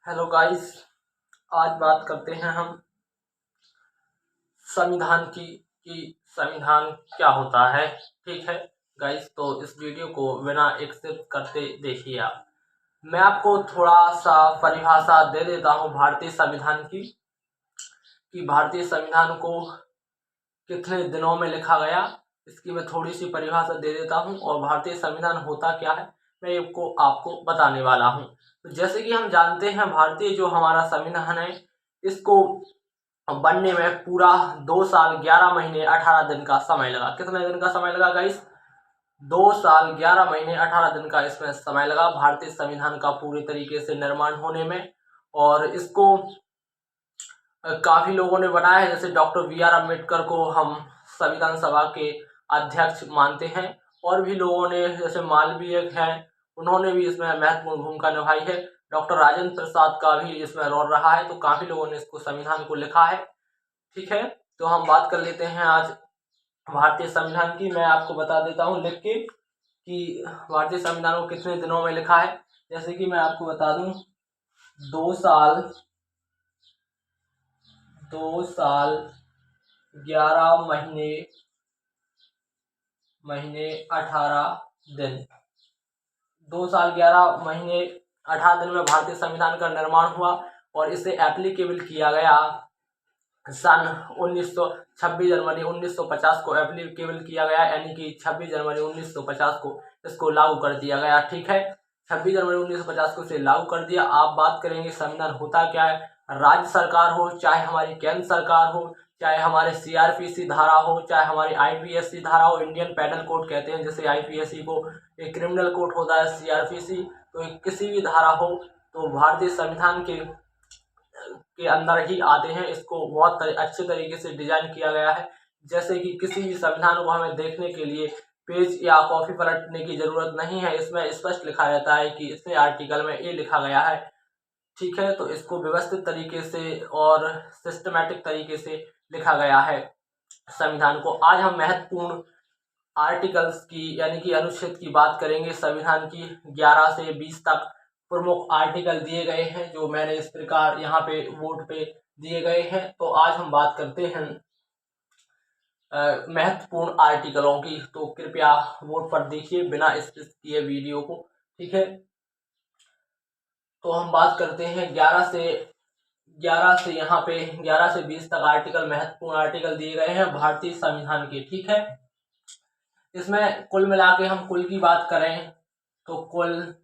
Hello guys, आज बात करते हैं हम संविधान की कि संविधान क्या होता है। ठीक है गाइस, तो इस वीडियो को बिना एक्सेप्ट करते देखिए आप। मैं आपको थोड़ा सा परिभाषा दे देता हूँ भारतीय संविधान की, कि भारतीय संविधान को कितने दिनों में लिखा गया। इसकी मैं थोड़ी सी परिभाषा दे देता हूँ और भारतीय संविधान होता क्या है मैं आपको बताने वाला हूँ। तो जैसे कि हम जानते हैं, भारतीय जो हमारा संविधान है इसको बनने में पूरा 2 साल 11 महीने 18 दिन का समय लगा। कितने दिन का समय लगा गाइस? 2 साल 11 महीने 18 दिन का इसमें समय लगा भारतीय संविधान का पूरे तरीके से निर्माण होने में। और इसको काफी लोगों ने बनाया है, जैसे डॉक्टर बी आर अम्बेडकर को हम संविधान सभा के अध्यक्ष मानते हैं, और भी लोगों ने जैसे मालवीय हैं उन्होंने भी इसमें महत्वपूर्ण भूमिका निभाई है। डॉक्टर राजेंद्र प्रसाद का भी इसमें रोल रहा है। तो काफी लोगों ने इसको संविधान को लिखा है। ठीक है, तो हम बात कर लेते हैं आज भारतीय संविधान की। मैं आपको बता देता हूँ लिख के कि भारतीय संविधान को कितने दिनों में लिखा है। जैसे कि मैं आपको बता दूं, 2 साल 11 महीने 18 दिन, 2 साल 11 महीने 18 दिन में भारतीय संविधान का निर्माण हुआ और इसे एप्लीकेबल किया गया सन 26 जनवरी 1950 को एप्लीकेबल किया गया, यानी कि 26 जनवरी 1950 को इसको लागू कर दिया गया। ठीक है, 26 जनवरी 1950 को इसे लागू कर दिया। आप बात करेंगे संविधान होता क्या है। राज्य सरकार हो, चाहे हमारी केंद्र सरकार हो, चाहे हमारे सीआरपीसी धारा हो, चाहे हमारी आईपीएससी धारा हो, इंडियन पेनल कोड कहते हैं जैसे आईपीएससी को, एक क्रिमिनल कोड होता है सीआरपीसी, तो किसी भी धारा हो तो भारतीय संविधान के अंदर ही आते हैं। इसको बहुत अच्छे तरीके से डिजाइन किया गया है, जैसे कि किसी भी संविधान को हमें देखने के लिए पेज या कॉपी पलटने की जरूरत नहीं है। इसमें स्पष्ट लिखा रहता है कि इसमें आर्टिकल में ये लिखा गया है। ठीक है, तो इसको व्यवस्थित तरीके से और सिस्टमैटिक तरीके से लिखा गया है संविधान को। आज हम महत्वपूर्ण आर्टिकल्स की यानी कि अनुच्छेद की बात करेंगे। संविधान की 11 से 20 तक प्रमुख आर्टिकल दिए गए हैं, जो मैंने इस प्रकार यहाँ पे बोर्ड पे दिए गए हैं। तो आज हम बात करते हैं महत्वपूर्ण आर्टिकलों की। तो कृपया बोर्ड पर देखिए बिना स्किप किए वीडियो को। ठीक है, तो हम बात करते हैं 11 से यहाँ पे 11 से 20 तक आर्टिकल, महत्वपूर्ण आर्टिकल दिए गए हैं भारतीय संविधान के। ठीक है, इसमें कुल मिला के हम कुल की बात करें तो कुल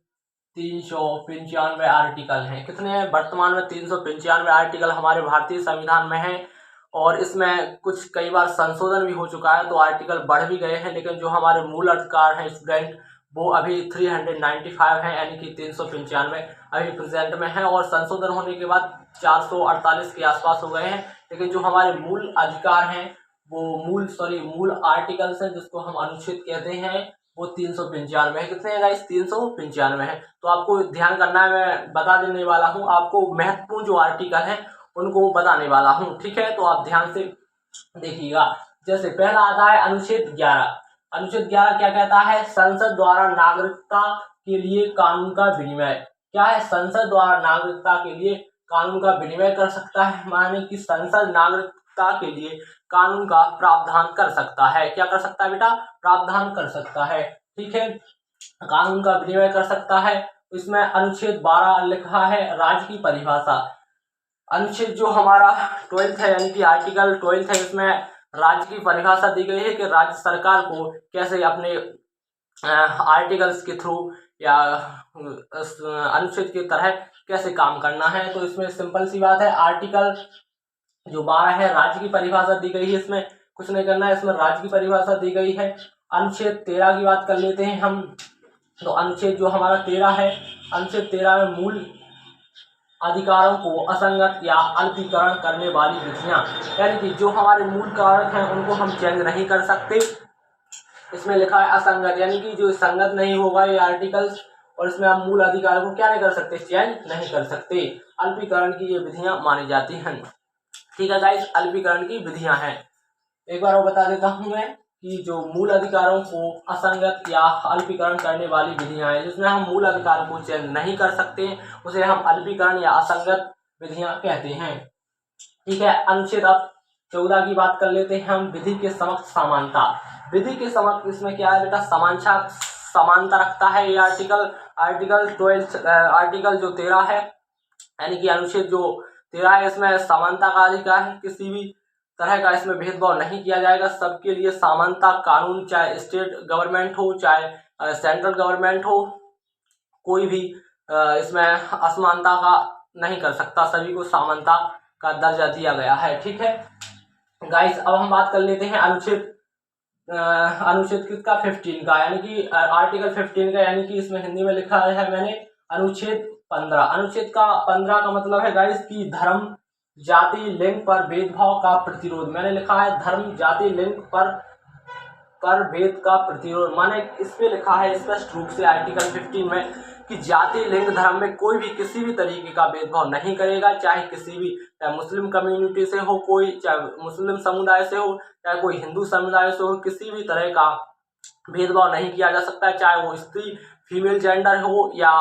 395 आर्टिकल हैं। कितने हैं? वर्तमान में 395 आर्टिकल हमारे भारतीय संविधान में हैं, और इसमें कुछ कई बार संशोधन भी हो चुका है, तो आर्टिकल बढ़ भी गए हैं। लेकिन जो हमारे मूल अधिकार हैं स्टूडेंट, वो अभी 395 है, यानी कि 395 अभी प्रेजेंट में है, और संशोधन होने के बाद 448 के आसपास हो गए हैं। लेकिन जो हमारे मूल अधिकार हैं वो मूल आर्टिकल्स हैं, जिसको हम अनुच्छेद कहते हैं, वो 395 है। कितने हैं गाइस? 395 है। तो आपको ध्यान करना है, मैं बता देने वाला हूँ आपको महत्वपूर्ण जो आर्टिकल है उनको बताने वाला हूँ। ठीक है, तो आप ध्यान से देखिएगा। जैसे पहला आता है अनुच्छेद 11। अनुच्छेद 11 क्या कहता है? संसद द्वारा नागरिकता के लिए कानून का विनिमय। क्या है? संसद द्वारा नागरिकता के लिए कानून का विनिमय कर सकता है, माने कि संसद नागरिकता के लिए कानून का प्रावधान कर सकता है। क्या कर सकता है बेटा? प्रावधान कर सकता है। ठीक है, कानून का विनिमय कर सकता है। इसमें अनुच्छेद 12 लिखा है राज्य की परिभाषा। अनुच्छेद जो हमारा 12 है, यानी कि आर्टिकल 12 है, इसमें राज्य की परिभाषा दी गई है कि राज्य सरकार को कैसे अपने आर्टिकल्स के थ्रू या अनुच्छेद की तरह कैसे काम करना है। तो इसमें सिंपल सी बात है, आर्टिकल जो 12 है राज्य की परिभाषा दी गई है, इसमें कुछ नहीं करना है, इसमें राज्य की परिभाषा दी गई है। अनुच्छेद 13 की बात कर लेते हैं हम। तो अनुच्छेद जो हमारा 13 है, अनुच्छेद 13 में मूल अधिकारों को असंगत या अल्पीकरण करने वाली विधियां, यानी कि जो हमारे मूल कारक हैं उनको हम चेंज नहीं कर सकते। इसमें लिखा है असंगत, यानी कि जो संगत नहीं होगा ये आर्टिकल्स, और इसमें हम मूल अधिकार को क्या नहीं कर सकते? चेंज नहीं कर सकते। अल्पीकरण की ये विधियां मानी जाती हैं। ठीक है गाइस, अल्पीकरण की विधियां हैं। एक बार और बता देता हूं मैं कि जो मूल अधिकारों को असंगत या अल्पीकरण करने वाली विधियां हैं, जिसमें हम मूल अधिकारों को चयन नहीं कर सकते, उसे हम अल्पीकरण या असंगत विधियां कहते हैं। ठीक है, अनुच्छेद अब 14 की बात कर लेते हैं हम। विधि के समक्ष समानता। विधि के समक्ष इसमें क्या है बेटा, समानता रखता है ये आर्टिकल जो 13 है, यानी कि अनुच्छेद जो 13 है, इसमें समानता का अधिकार है। किसी भी तरह का इसमें भेदभाव नहीं किया जाएगा, सबके लिए समानता कानून, चाहे स्टेट गवर्नमेंट हो चाहे सेंट्रल गवर्नमेंट हो, कोई भी इसमें असमानता का नहीं कर सकता, सभी को समानता का दर्जा दिया गया है। ठीक है गाइस, अब हम बात कर लेते हैं अनुच्छेद किसका, 15 का, यानी कि आर्टिकल 15 का, यानी कि इसमें हिंदी में लिखा है मैंने अनुच्छेद 15। अनुच्छेद का 15 का मतलब है गाइस कि धर्म, जाति, लिंग पर भेदभाव का प्रतिरोध। मैंने लिखा है धर्म, जाति, लिंग पर भेद का प्रतिरोध, माने इस पे लिखा है स्पष्ट रूप से आर्टिकल 15 में कि जाति, लिंग, धर्म में कोई भी किसी भी तरीके का भेदभाव नहीं करेगा, चाहे किसी भी, चाहे मुस्लिम कम्युनिटी से हो कोई, चाहे मुस्लिम समुदाय से हो, चाहे कोई हिंदू समुदाय से हो, किसी भी तरह का भेदभाव नहीं किया जा सकता, चाहे वो स्त्री फीमेल जेंडर हो या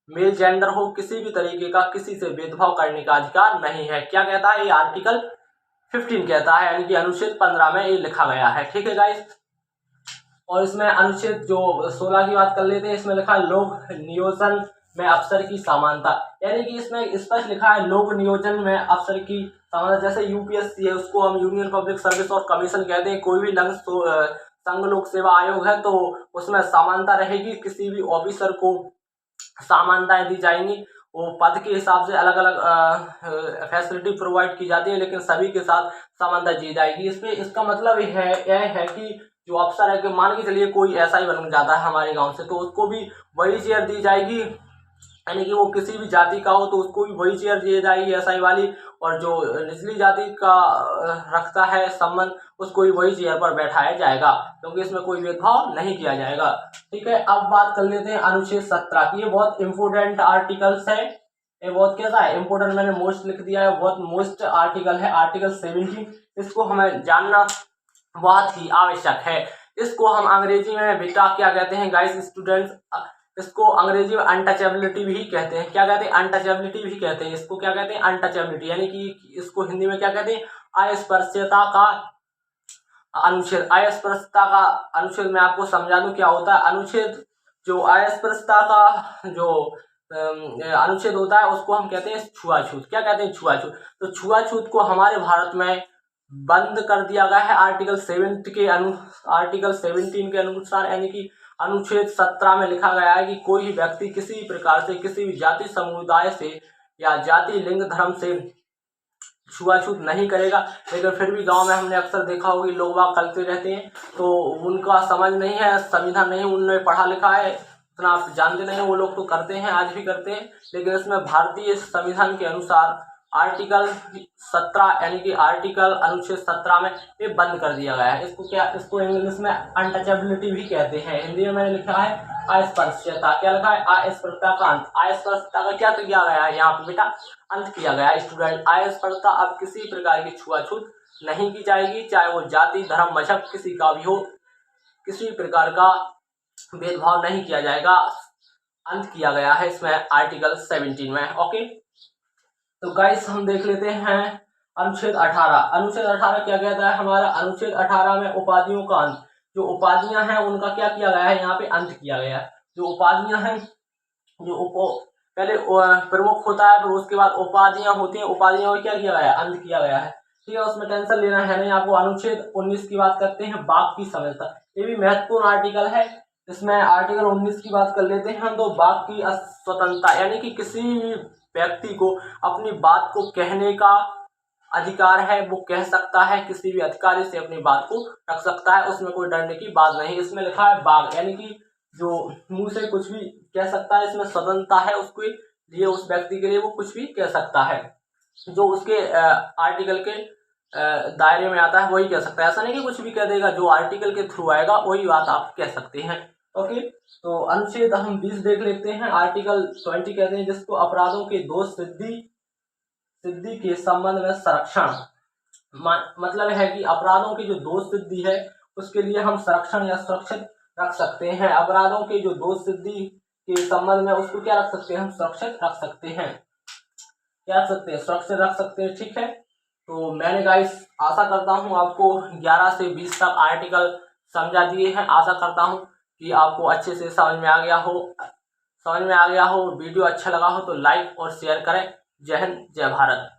मेल जेंडर हो, किसी भी तरीके का किसी से भेदभाव करने का अधिकार नहीं है। क्या कहता है ये आर्टिकल 15 कहता है, यानी कि अनुच्छेद 15 में ये लिखा गया है। ठीक है गाइस, और इसमें अनुच्छेद जो 16 की बात कर लेते हैं, इसमें लिखा है लोक नियोजन में अफसर की समानता, यानी कि इसमें स्पष्ट लिखा है लोक नियोजन में अफसर की समानता। जैसे यूपीएससी है, उसको हम यूनियन पब्लिक सर्विस और कमीशन कहते हैं, कोई भी संघ लोक सेवा आयोग है, तो उसमें समानता रहेगी, किसी भी ऑफिसर को समानताएं दी जाएंगी। वो पद के हिसाब से अलग अलग फैसिलिटी प्रोवाइड की जाती है, लेकिन सभी के साथ समानता दी जाएगी। इसमें इसका मतलब यह है कि जो अफसर है कि मान के चलिए कोई ऐसा ही बन जाता है हमारे गांव से, तो उसको भी वही चेयर दी जाएगी, यानी कि वो किसी भी जाति का हो तो उसको भी वही चेयर दी जाएगी एसआई वाली, और जो निचली जाति का रखता है संबंध, उसको भी वही चेयर पर बैठाया जाएगा, क्योंकि इसमें कोई भेदभाव नहीं किया जाएगा। ठीक है, अब बात कर लेते हैं अनुच्छेद 17 की। ये बहुत इंपोर्टेंट आर्टिकल्स है, ये बहुत कैसा है इंपोर्टेंट, मैंने मोस्ट लिख दिया है, बहुत मोस्ट आर्टिकल है, आर्टिकल 17। इसको हमें जानना बहुत ही आवश्यक है। इसको हम अंग्रेजी में बेटा क्या कहते हैं गाइस स्टूडेंट्स, इसको अंग्रेजी में अनटचेबिलिटी भी कहते हैं। क्या कहते हैं, अनटचेबिलिटी भी कहते हैं इसको। क्या कहते हैं, अनटचेबिलिटी, यानी कि इसको हिंदी में क्या कहते हैं, अस्पृश्यता का अनुच्छेद। अस्पृश्यता का अनुच्छेद मैं आपको समझा दूं क्या होता है। अनुच्छेद जो अस्पृश्यता का जो अनुच्छेद होता है, उसको हम कहते हैं छुआछूत। क्या कहते हैं, छुआछूत। तो छुआछूत को हमारे भारत में बंद कर दिया गया है आर्टिकल 17 के अनुसार, यानी कि अनुच्छेद 17 में लिखा गया है कि कोई भी व्यक्ति किसी भी प्रकार से किसी भी जाति समुदाय से या जाति, लिंग, धर्म से छुआछूत नहीं करेगा। लेकिन फिर भी गांव में हमने अक्सर देखा होगा कि लोग बाग करते रहते हैं, तो उनका समझ नहीं है, संविधान नहीं उन्होंने पढ़ा लिखा है, इतना आप जानते नहीं, वो लोग तो करते हैं, आज भी करते हैं। लेकिन इसमें भारतीय संविधान के अनुसार आर्टिकल 17 यानी कि अनुच्छेद 17 में ये बंद कर दिया गया है। इसको इंग्लिश में अनटचेबिलिटी भी कहते हैं, हिंदी में मैंने लिखा है अस्पृश्यता। क्या लिखा है, अस्पृश्यता का अंत। अस्पृश्यता का क्या किया गया है यहाँ पे बेटा, अंत किया गया है स्टूडेंट। अस्पृश्यता अब किसी प्रकार की छुआछूत नहीं की जाएगी, चाहे वो जाति, धर्म, मजहब किसी का भी हो, किसी प्रकार का भेदभाव नहीं किया जाएगा, अंत किया गया है इसमें आर्टिकल 17 में। ओके, तो गाइस हम देख लेते हैं अनुच्छेद 18। अनुच्छेद 18 क्या कहता है हमारा, अनुच्छेद 18 में उपाधियों का अंत। जो उपाधियां हैं उनका क्या किया गया है, यहाँ पे अंत किया गया है। जो उपाधियां हैं, जो पहले प्रमुख होता है, फिर उसके बाद उपाधियां होती हैं, उपाधियों को क्या किया गया है, अंत किया गया है। ठीक है, उसमें टेंशन लेना है नहीं आपको। अनुच्छेद 19 की बात करते हैं, बाक की समझता। ये भी महत्वपूर्ण आर्टिकल है। इसमें आर्टिकल 19 की बात कर लेते हैं तो बाक की स्वतंत्रता, यानी कि किसी व्यक्ति को अपनी बात को कहने का अधिकार है, वो कह सकता है, किसी भी अधिकारी से अपनी बात को रख सकता है, उसमें कोई डरने की बात नहीं। इसमें लिखा है बाग, यानी कि जो मुंह से कुछ भी कह सकता है, इसमें स्वतंत्रता है उसके लिए, उस व्यक्ति के लिए वो कुछ भी कह सकता है, जो उसके आर्टिकल के दायरे में आता है वही कह सकता है। ऐसा नहीं कि कुछ भी कह देगा, जो आर्टिकल के थ्रू आएगा वही बात आप कह सकते हैं। ओके, तो अनुच्छेद हम 20 देख लेते हैं। आर्टिकल 20 कहते हैं जिसको अपराधों के दोष सिद्धि के संबंध में संरक्षण, मतलब है कि अपराधों की जो दोष सिद्धि है उसके लिए हम संरक्षण या सुरक्षित रख सकते हैं। अपराधों के जो दोष सिद्धि के संबंध में उसको क्या रख सकते हैं, हम सुरक्षित रख सकते हैं। क्या रख सकते हैं, सुरक्षित रख सकते हैं। ठीक है, तो मैंने गाइस आशा करता हूँ आपको 11 से 20 तक आर्टिकल समझा दिए हैं। आशा करता हूँ कि आपको अच्छे से समझ में आ गया हो। वीडियो अच्छा लगा हो तो लाइक और शेयर करें। जय हिंद, जय भारत।